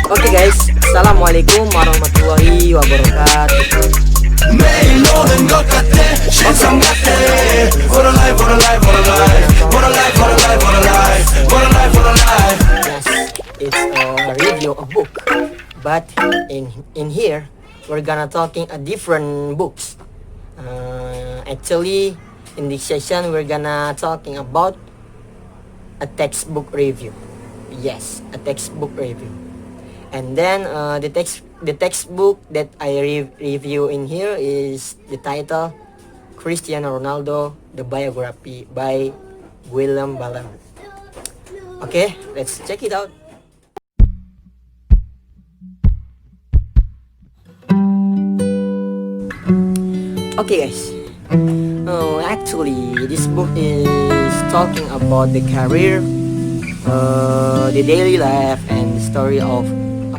Oke guys, assalamualaikum warahmatullahi wabarakatuh. Yes, it's a review of book, but in here we're gonna talking a different books. Actually, in this session we're gonna talking about a textbook review. Yes, a textbook review. And then the textbook that I review in here is the title Cristiano Ronaldo, the Biography by Guillem Balague. Okay, let's check it out. Okay guys, actually this book is talking about the career, the daily life and the story of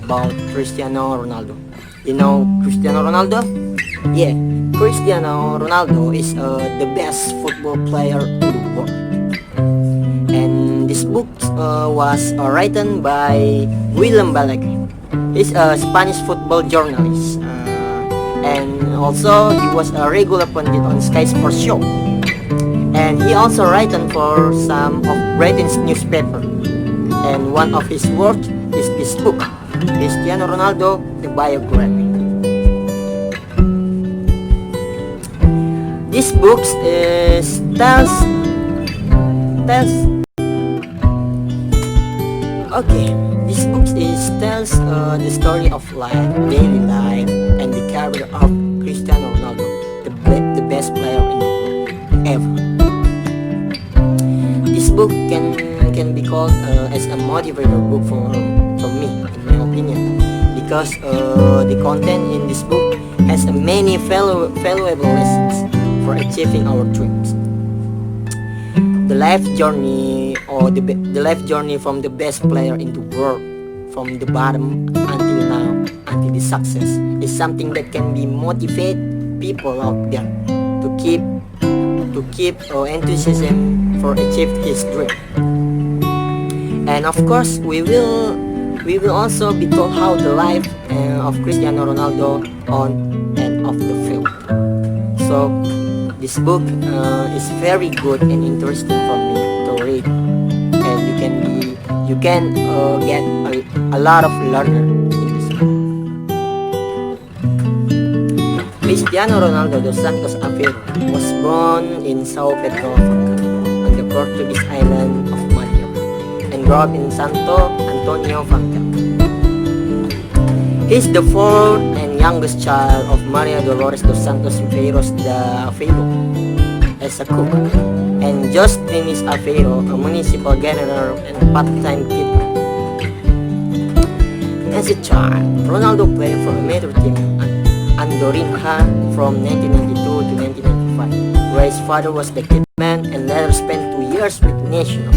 about Cristiano Ronaldo. You know Cristiano Ronaldo? Yeah, Cristiano Ronaldo is the best football player in the world. And this book was written by Guillem Balague. He's a Spanish football journalist, and also he was a regular pundit on Sky Sports show. And he also written for some of Britain's newspaper. And one of his work is this book, Cristiano Ronaldo, the Biography. This book tells the story of life, daily life, and the career of Cristiano Ronaldo, the best player in the world ever. This book can be called as a motivator book for me, in my opinion, because the content in this book has many valuable lessons for achieving our dreams. The life journey the life journey from the best player in the world, from the bottom until now, until the success, is something that can be motivate people out there to keep enthusiasm for achieve his dream. And of course, we will also be told how the life of Cristiano Ronaldo on and off the field. So this book is very good and interesting for me to read, and you can get a lot of learner in this book. Cristiano Ronaldo dos Santos Aveiro was born in Sao Pedro, on the Portuguese island of Madeira, and grew up in Santo Antonio, Franca. He is the fourth and youngest child of Maria Dolores dos Santos Aveiros da Aveiro as a cook, and Justinis Aveiro, a municipal janitor and part-time keeper. As a child, Ronaldo played for a amateur team Andorinha from 1992 to 1995, where his father was the kidman and later spent 2 years with National.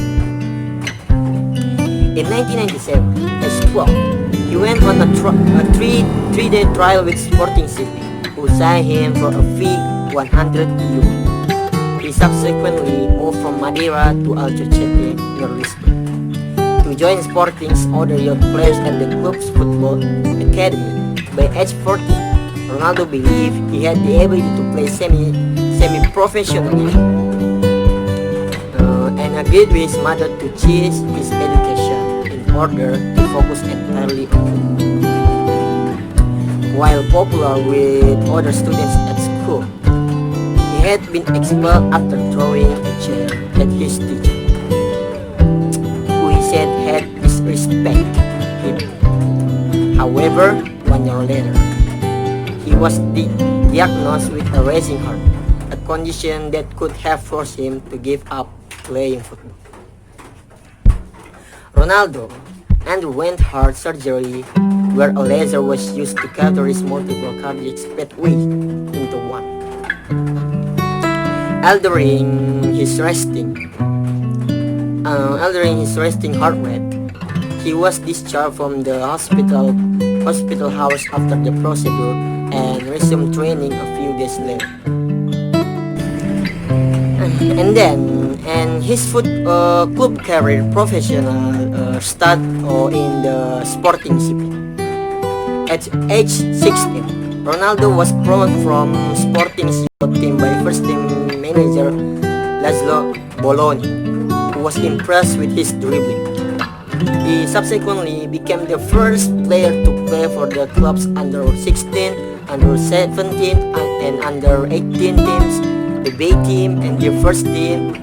In 1997, as 12, he went on a three-day trial with Sporting Sydney, who signed him for a fee 100 euro. He subsequently moved from Madeira to Albacete near Lisbon to join Sporting's other youth players at the club's football academy. By age 14, Ronaldo believed he had the ability to play semi-professionally, and agreed with his mother to cease his education in order to focus entirely on football. While popular with other students at school, he had been expelled after throwing a chair at his teacher, who he said had disrespected him. However, 1 year later, he was diagnosed with a racing heart, a condition that could have forced him to give up playing football. Ronaldo underwent heart surgery, where a laser was used to capture his multiple cardiac pathways into one. Altering his resting heart rate, he was discharged from the hospital house after the procedure and resumed training a few days later. And then and his club career professional start in the sporting circuit. At age 16, Ronaldo was promoted from Sporting's youth team by first team manager Laszlo Bologna, who was impressed with his dribbling. He subsequently became the first player to play for the club's under 16, under 17, and under 18 teams, the B team, and the first team,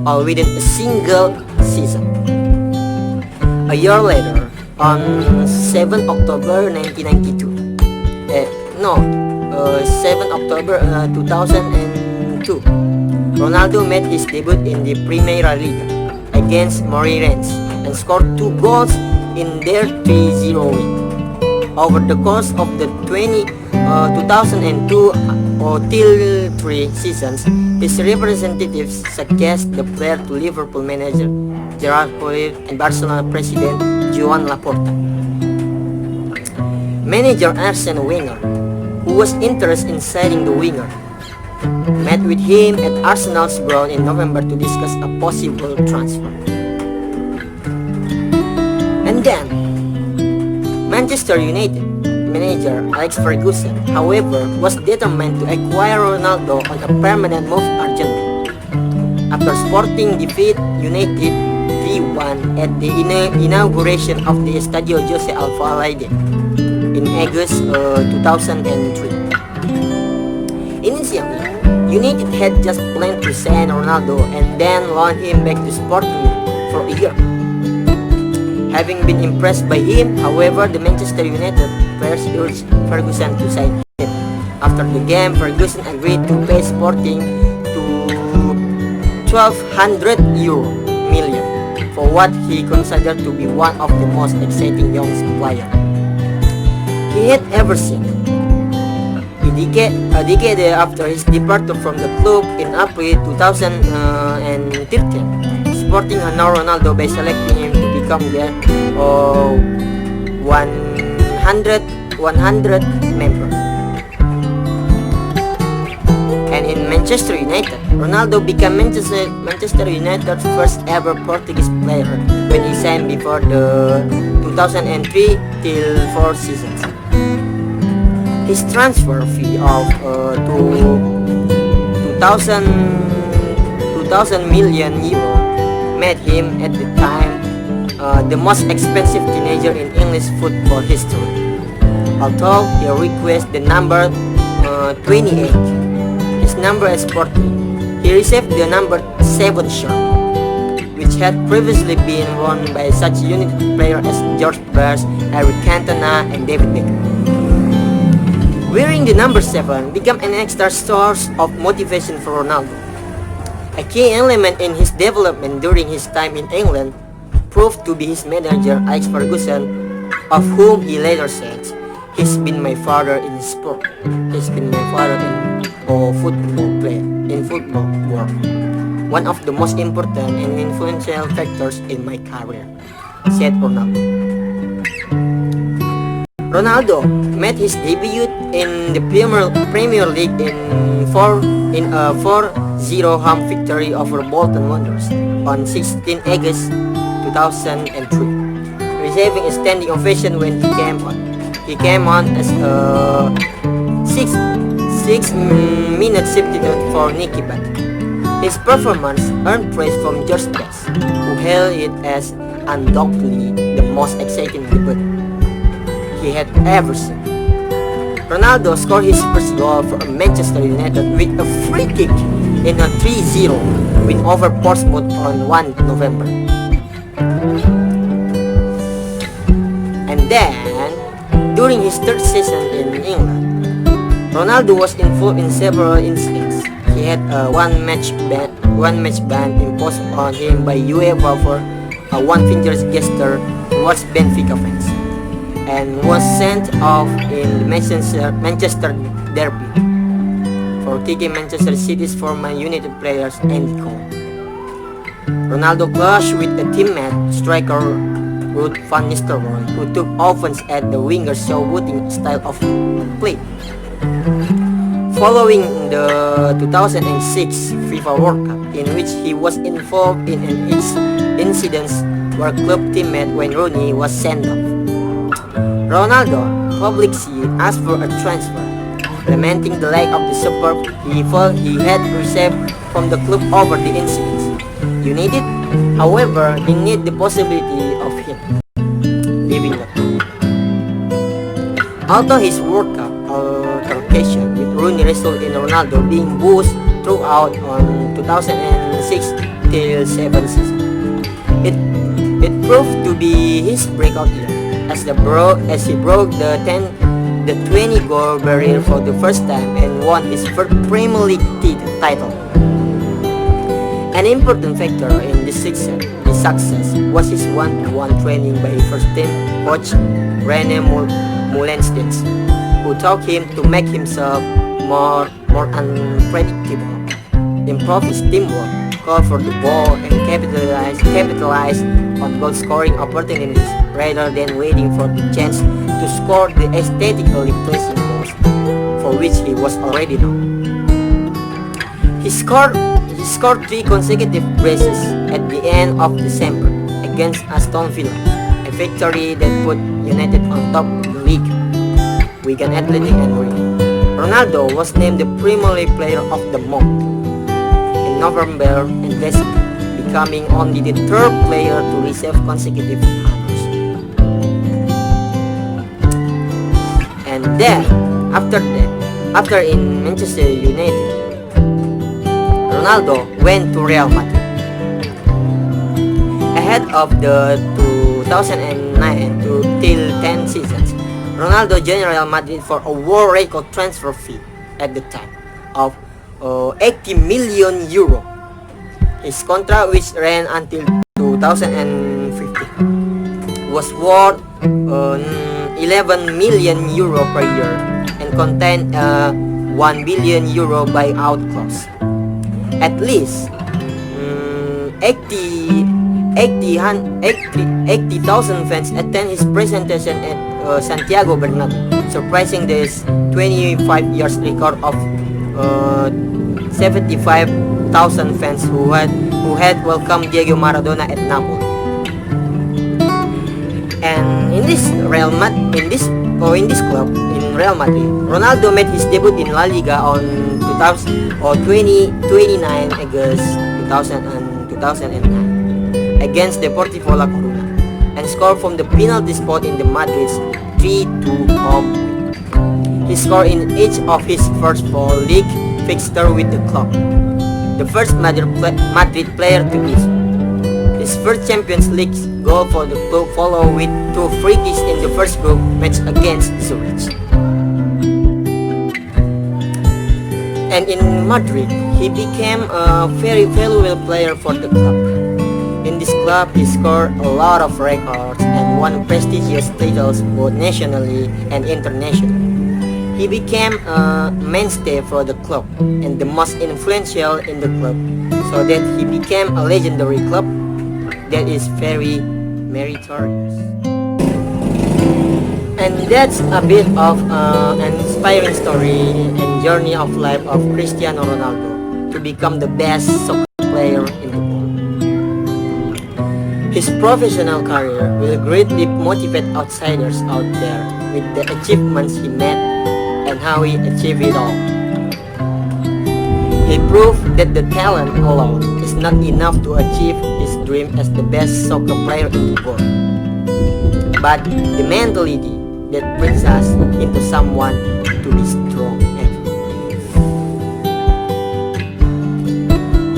all within a single season. A year later, on 7 October 1992, 7 October 2002, Ronaldo made his debut in the Primera Liga against Moreirense and scored 2 goals in their 3-0 win. Over the course of the 2002 till 3 seasons, his representatives suggest the player to Liverpool manager Gerard Houllier and Barcelona president Joan Laporta. Manager Arsene Wenger, who was interested in signing the winger, met with him at Arsenal's ground in November to discuss a possible transfer. And then, Manchester United manager Alex Ferguson, however, was determined to acquire Ronaldo on a permanent move urgently. After Sporting defeat United 3-1 at the inauguration of the Estadio Jose Alvalade in August 2003. Initially, United had just planned to sign Ronaldo and then loan him back to Sporting for a year. Having been impressed by him, however, the Manchester United players urged Ferguson to sign him. After the game, Ferguson agreed to pay Sporting to €1,200 million for what he considered to be one of the most exciting young players he had ever seen. A decade after his departure from the club in April 2013, Sporting honored Ronaldo by selecting him to become their 100 member. And in Manchester United, Ronaldo became Manchester United's first ever Portuguese player when he signed before the 2003 till 4 seasons. His transfer fee of 2,000 million euro made him at the time the most expensive teenager in English football history. Although he requested the number 28, his number at Sporting, he received the number 7 shirt, which had previously been worn by such United players as George Best, Eric Cantona, and David Beckham. Wearing the number 7 became an extra source of motivation for Ronaldo. A key element in his development during his time in England proved to be his manager Alex Ferguson, of whom he later said, "He's been my father in sport. He's been my father in football world. One of the most important and influential factors in my career," said Ronaldo. Ronaldo made his debut in the Premier League in a 4-0 home victory over Bolton Wanderers on 16 August 2003, receiving a standing ovation when he came on. He came on as a 6-minute substitute for Nicky Butt. His performance earned praise from George Best, who hailed it as undoubtedly the most exciting debut he had ever seen. Ronaldo scored his first goal for Manchester United with a free kick in a 3-0 win over Portsmouth on 1 November. And then, during his third season in England, Ronaldo was involved in several incidents. He had a one-match ban imposed on him by UEFA for a one-finger's gesture towards Benfica fans, and was sent off in the Manchester Derby for kicking Manchester City's former United players Andy Cole. Ronaldo clashed with a teammate striker Ruud van Nistelrooy, who took offense at the winger's showboating style of play. Following the 2006 FIFA World Cup, in which he was involved in an incident where club teammate Wayne Rooney was sent off, Ronaldo publicly asked for a transfer, lamenting the lack of the support he felt he had received from the club over the incident. United, however, denied the possibility of him leaving the club. Although his World Cup altercation with Rooney resulted in Ronaldo being booed throughout on 2006 till 7 season, it proved to be his breakout year as he broke the 20 goal barrier for the first time and won his first Premier League title. An important factor in this success was his one-to-one training by first team coach Armand Maulana, who taught him to make himself more unpredictable, improve his teamwork, call for the ball, and capitalize on goal scoring opportunities rather than waiting for the chance to score the aesthetically pleasing goals for which he was already known. He scored 3 consecutive braces at the end of December against Aston Villa, a victory that put United on top of the league, Wigan Athletic and Mourinho. Ronaldo was named the Premier League Player of the Month in November and December, becoming only the 3rd player to receive consecutive honors. And then, after in Manchester United, Ronaldo went to Real Madrid. Ahead of the 2009 to till 10 seasons, Ronaldo joined Real Madrid for a world record transfer fee at the time of 80 million euro. His contract, which ran until 2015, was worth 11 million euro per year and contained a 1 billion euro buyout clause. At least 80,000 fans attend his presentation at Santiago Bernabeu, surpassing this 25 years record of 75,000 fans who had welcomed Diego Maradona at Napoli. And in this club in Real Madrid, Ronaldo made his debut in La Liga on 29 August 2009 against Deportivo La Coruña and scored from the penalty spot in the Madrid's 3-2 home win. He scored in each of his first 4 league fixtures with the club, the first Madrid player to do so. His first Champions League goal for the club followed with 2 free kicks in the first group match against Zurich. And in Madrid, he became a very valuable player for the club. In this club, he scored a lot of records and won prestigious titles both nationally and internationally. He became a mainstay for the club and the most influential in the club, so that he became a legendary club that is very meritorious. And that's a bit of an inspiring story and journey of life of Cristiano Ronaldo to become the best soccer player in the world. His professional career will greatly motivate outsiders out there with the achievements he made and how he achieved it all. He proved that the talent alone is not enough to achieve his dream as the best soccer player in the world, but the mentality that brings us into someone to be strong everywhere.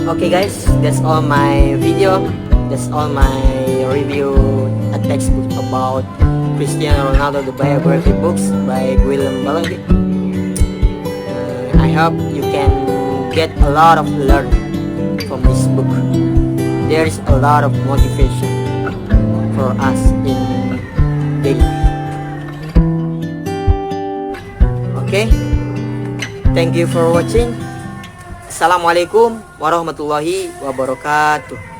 Okay guys, that's all my video. That's all my review, a textbook about Cristiano Ronaldo, the biography books by Guillem Balague. I hope you can get a lot of learning from this book. There is a lot of motivation for us in daily life. Okay, thank you for watching. Assalamualaikum warahmatullahi wabarakatuh.